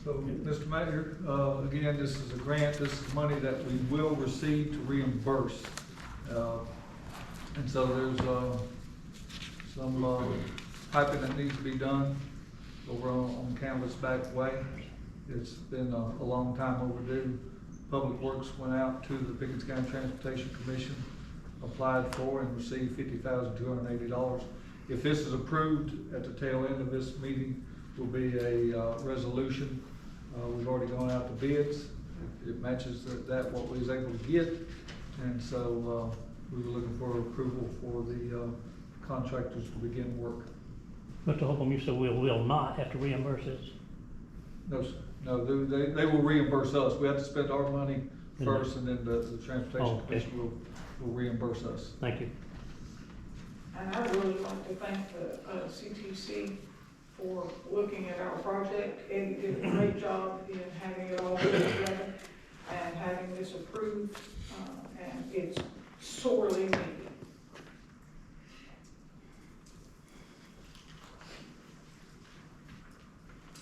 So, Mr. Mayor, again, this is a grant. This is money that we will receive to reimburse. And so there's some piping that needs to be done over on Canvas Back Way. It's been a long time overdue. Public Works went out to the Pickens County Transportation Commission, applied for and received $50,280. If this is approved at the tail end of this meeting, will be a resolution. We've already gone out to bids. It matches that what we was able to get, and so we were looking for approval for the contractors to begin work. Mr. Holcomb, you said we will not have to reimburse this? No, sir. No, they will reimburse us. We have to spend our money first, and then the Transportation Commission will reimburse us. Thank you. And I would really like to thank the CTC for looking at our project. Eddie did a great job in having it all put together and having this approved, and it's sorely needed.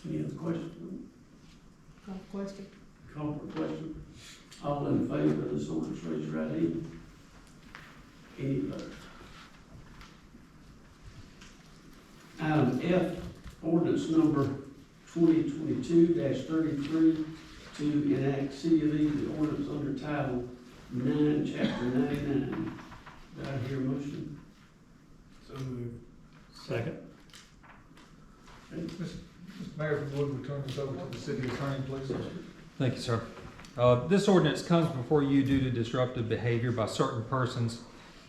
Any other questions? Call for question. Call for question. All in favor of this ordinance, raise your right hand. Any opposed? Item F, ordinance number 2022-33 to enact City of Easley ordinance under Title 9, Chapter 99. Do I hear a motion? So moved. Second. Mr. Mayor, if you would return this over to the city attorney, please. Thank you, sir. This ordinance comes before you due to disruptive behavior by certain persons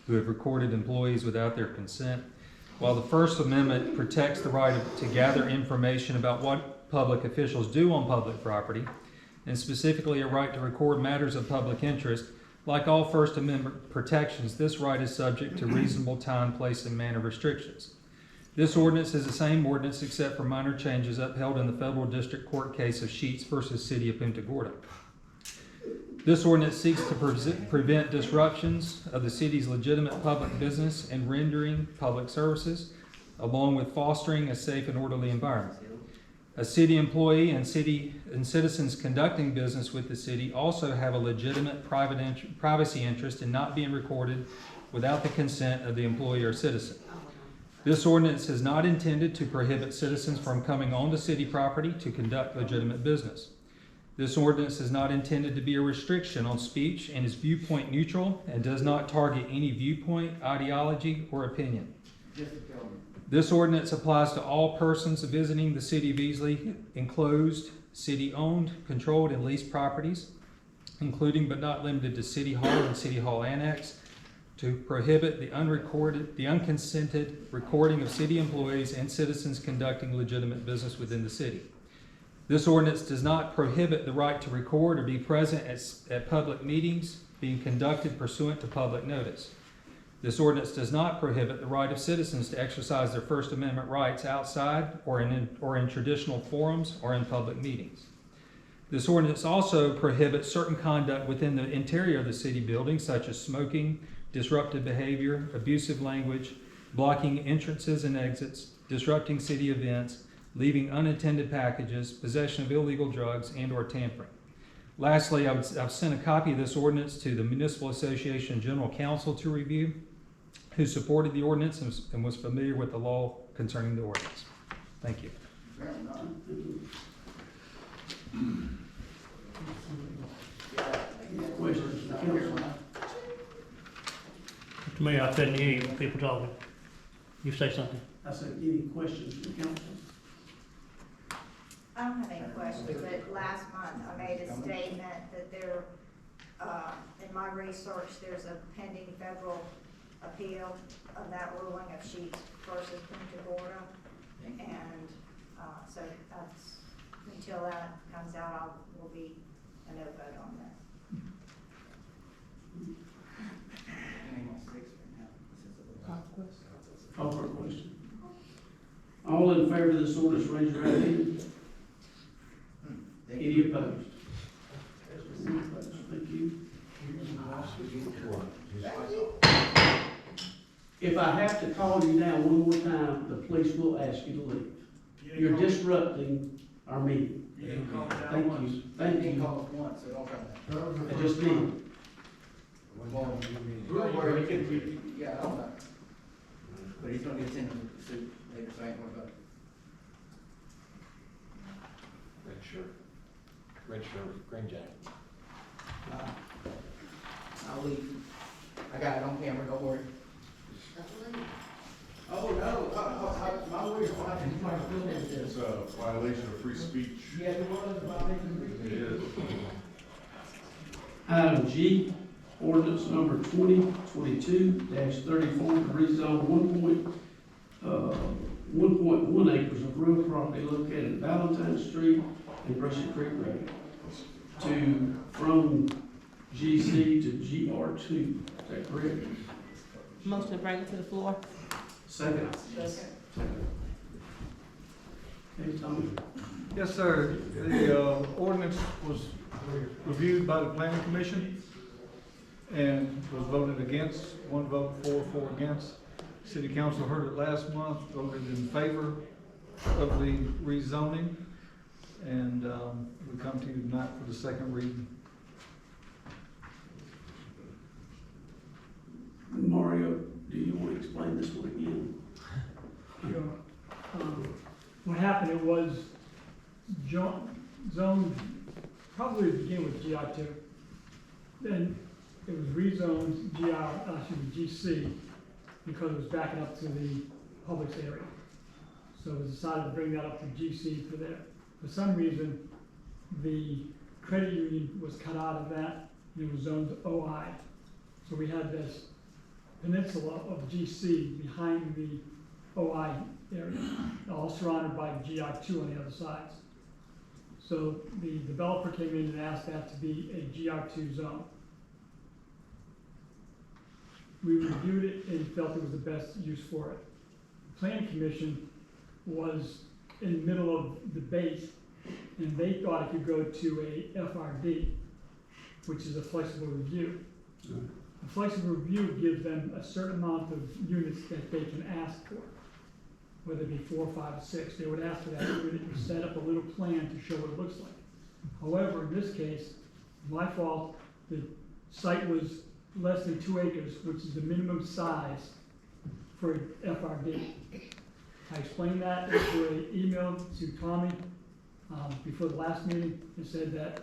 who have recorded employees without their consent. While the First Amendment protects the right to gather information about what public officials do on public property, and specifically a right to record matters of public interest, like all First Amendment protections, this right is subject to reasonable time, place, and manner restrictions. This ordinance is the same ordinance except for minor changes upheld in the federal district court case of Sheets versus City of Punta Gorda. This ordinance seeks to prevent disruptions of the city's legitimate public business and rendering public services, along with fostering a safe and orderly environment. A city employee and citizens conducting business with the city also have a legitimate privacy interest in not being recorded without the consent of the employee or citizen. This ordinance is not intended to prohibit citizens from coming onto city property to conduct legitimate business. This ordinance is not intended to be a restriction on speech and is viewpoint neutral and does not target any viewpoint, ideology, or opinion. This ordinance applies to all persons visiting the city of Easley enclosed, city-owned, controlled, and leased properties, including but not limited to City Hall and City Hall Annex, to prohibit the unconsented recording of city employees and citizens conducting legitimate business within the city. This ordinance does not prohibit the right to record or be present at public meetings being conducted pursuant to public notice. This ordinance does not prohibit the right of citizens to exercise their First Amendment rights outside or in traditional forums or in public meetings. This ordinance also prohibits certain conduct within the interior of the city building, such as smoking, disruptive behavior, abusive language, blocking entrances and exits, disrupting city events, leaving unattended packages, possession of illegal drugs, and or tampering. Lastly, I've sent a copy of this ordinance to the Municipal Association General Counsel to review, who supported the ordinance and was familiar with the law concerning the ordinance. Thank you. Questions from council? Mr. Mayor, I couldn't hear you, people talking. You say something. I said, any questions from council? I don't have any questions, but last month I made a statement that there, in my research, there's a pending federal appeal of that ruling of Sheets versus Punta Gorda. And, so that's, until that comes out, will be a no vote on this. Call for a question. All in favor of this ordinance, raise your right hand. Any opposed? Thank you. If I have to call you down one more time, the police will ask you to leave. You're disrupting our meeting. You didn't call me out Thank once. you, thank You didn't you. call us once at all times. I just did. Well, don't worry, yeah, I don't know. But he's gonna get attendance with the suit later, so I ain't worried about it. Red shirt, green jacket. I'll leave. I got it on camera, don't worry. Oh, no, my lawyer's watching, my building is. It's a violation of free speech. Yeah, it was violating It is. Item G, ordinance number 2022-34 to rezone 1.1 acres of real property located at Valentine Street and Brushy Creek Road from GC to GR2. Is that correct? Motion to bring it to the floor. Second. Hey, Tommy. Yes, sir. The ordinance was reviewed by the planning commission and was voted against, 1 vote for, 4 against. City council heard it last month, voted in favor of the rezoning, and we come to you tonight for the second reading. Mario, do you want to explain this one again? Sure. What happened, it was zoned, probably to begin with GR2. Then it was rezoned GC, because it was backing up to the Publix area. So it was decided to bring that up to GC for there. For some reason, the credit union was cut out of that, and it was zoned OI. So we had this peninsula of GC behind the OI area, all surrounded by GR2 on the other sides. So the developer came in and asked that to be a GR2 zone. We reviewed it and felt it was the best use for it. The Planning Commission was in the middle of debate, and they thought it could go to a FRD, which is a flexible review. A flexible review gives them a certain amount of units that they can ask for, whether it be 4, 5, or 6. They would ask for that unit to set up a little plan to show what it looks like. However, in this case, my fault, the site was less than 2 acres, which is the minimum size for FRD. I explained that through an email to Tommy before the last meeting, and said that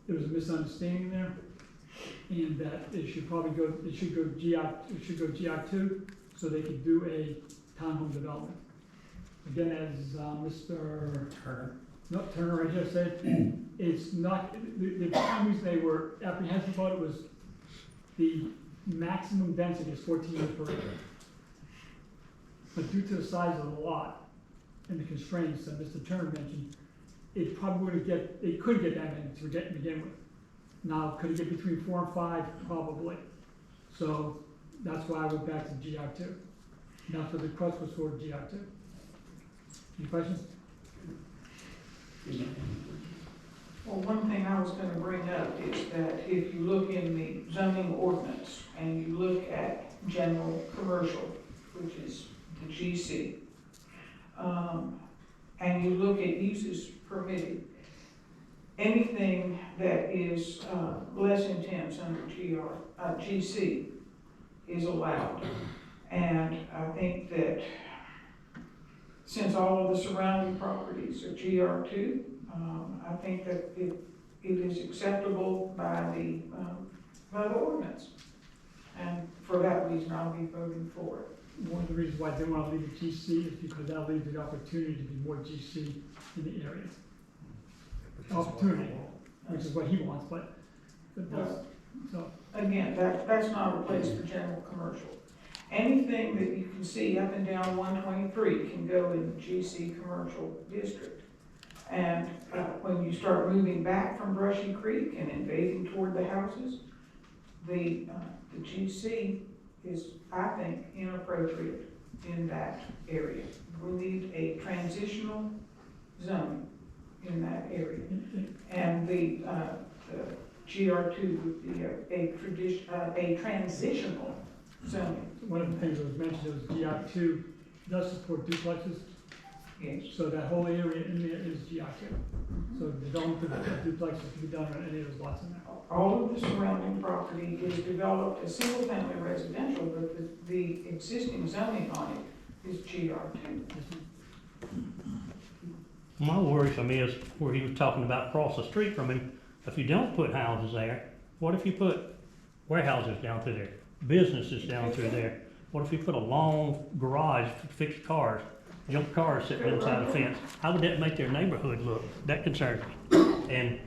there was a misunderstanding there, and that it should probably go, it should go GR2, so they could do a townhome development. Again, as Mr. Turner right here said, it's not, the prime reason they were apprehensive about it was the maximum density is 14 units per acre. But due to the size of the lot and the constraints that Mr. Turner mentioned, it probably wouldn't get, it couldn't get that many to begin with. Now, could it get between 4 and 5? Probably. So that's why I went back to GR2. And that's what the request was for, GR2. Any questions? Well, one thing I was gonna bring up is that if you look in the zoning ordinance and you look at general commercial, which is the GC, and you look at uses permitted, anything that is less intense under GC is allowed. And I think that since all of the surrounding properties are GR2, I think that it is acceptable by the ordinance. And for that reason, I'll be voting for it. One of the reasons why I didn't want to leave it GC is because that leaves the opportunity to be more GC in the area. Opportunity, which is what he wants, but that's, so. Again, that's not a place for general commercial. Anything that you can see up and down 123 can go in the GC commercial district. And when you start moving back from Brushy Creek and invading toward the houses, the GC is, I think, inappropriate in that area. We need a transitional zone in that area. And the GR2 would be a transitional zone. One of the things that was mentioned was GR2 does support duplexes, Yes. So that whole area in there is GI2. So development of duplexes can be done on any of those lots in there. All of the surrounding property is developed as single-family residential, but the existing zoning on it is GR2. My worrisome is where he was talking about across the street from him, if you don't put houses there, what if you put warehouses down through there, businesses down through there? What if you put a long garage to fix cars, junk cars sitting inside a fence? How would that make their neighborhood look? That concerns me. And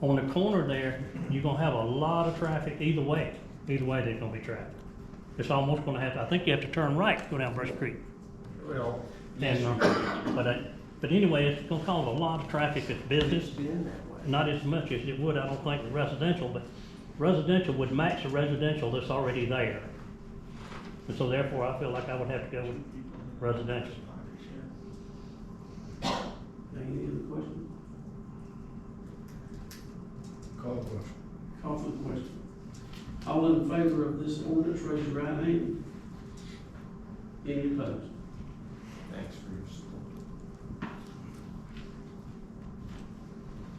on the corner there, you're gonna have a lot of traffic either way. Either way, there's gonna be traffic. It's almost gonna have to, I think you have to turn right to go down Brush Creek. Well, And, but anyway, it's gonna cause a lot of traffic at business, not as much as it would, I don't think, with residential, but residential would match the residential that's already there. And so therefore, I feel like I would have to go with residential. Any other questions? Call the question. Call for the question. All in favor of this ordinance, raise your right hand. Any opposed? Thanks for your support.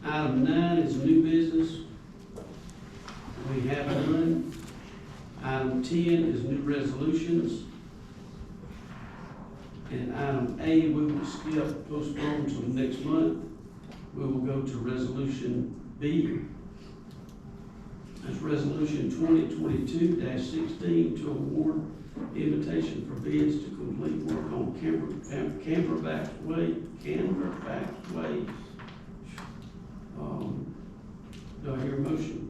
Item 9 is new business. We have none. Item 10 is new resolutions. And item A, we will skip, postpone until next month. We will go to resolution B. That's resolution 2022-16 to award invitation for bids to complete work on Camberback Way. Do I hear a motion?